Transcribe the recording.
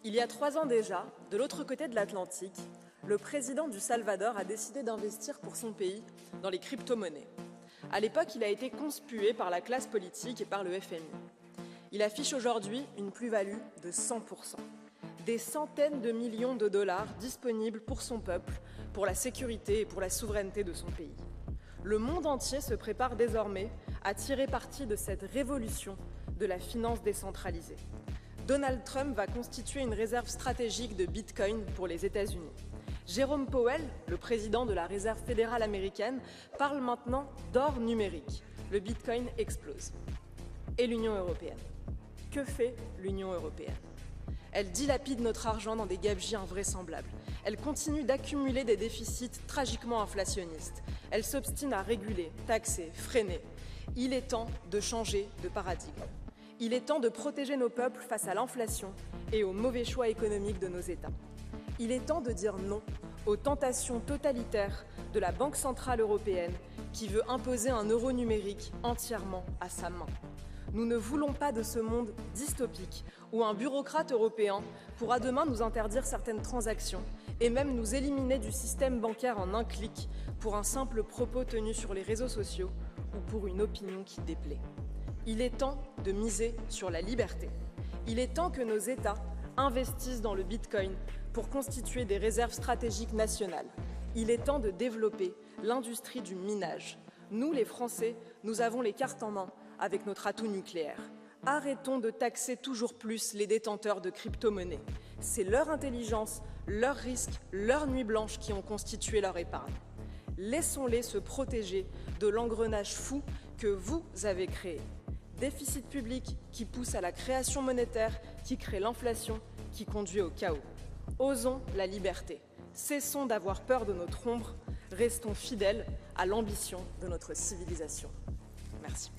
Il y a 3 ans déjà, de l'autre côté de l'Atlantique, le président du Salvador a décidé d'investir pour son pays dans les crypto-monnaies. À l'époque, il a été conspué par la classe politique et par le FMI. Il affiche aujourd'hui une plus-value de 100%. Des centaines de millions de dollars disponibles pour son peuple, pour la sécurité et pour la souveraineté de son pays. Le monde entier se prépare désormais à tirer parti de cette révolution de la finance décentralisée. Donald Trump va constituer une réserve stratégique de Bitcoin pour les États-Unis. Jérôme Powell, le président de la Réserve fédérale américaine, parle maintenant d'or numérique. Le Bitcoin explose. Et l'Union européenne? Que fait l'Union européenne? Elle dilapide notre argent dans des gabegies invraisemblables. Elle continue d'accumuler des déficits tragiquement inflationnistes. Elle s'obstine à réguler, taxer, freiner. Il est temps de changer de paradigme. Il est temps de protéger nos peuples face à l'inflation et aux mauvais choix économiques de nos États. Il est temps de dire non aux tentations totalitaires de la Banque centrale européenne qui veut imposer un euro numérique entièrement à sa main. Nous ne voulons pas de ce monde dystopique où un bureaucrate européen pourra demain nous interdire certaines transactions et même nous éliminer du système bancaire en un clic pour un simple propos tenu sur les réseaux sociaux ou pour une opinion qui déplaît. Il est temps de miser sur la liberté. Il est temps que nos États investissent dans le Bitcoin pour constituer des réserves stratégiques nationales. Il est temps de développer l'industrie du minage. Nous, les Français, nous avons les cartes en main avec notre atout nucléaire. Arrêtons de taxer toujours plus les détenteurs de crypto-monnaies. C'est leur intelligence, leurs risques, leurs nuits blanches qui ont constitué leur épargne. Laissons-les se protéger de l'engrenage fou que vous avez créé. Déficit public qui pousse à la création monétaire, qui crée l'inflation, qui conduit au chaos. Osons la liberté. Cessons d'avoir peur de notre ombre. Restons fidèles à l'ambition de notre civilisation. Merci.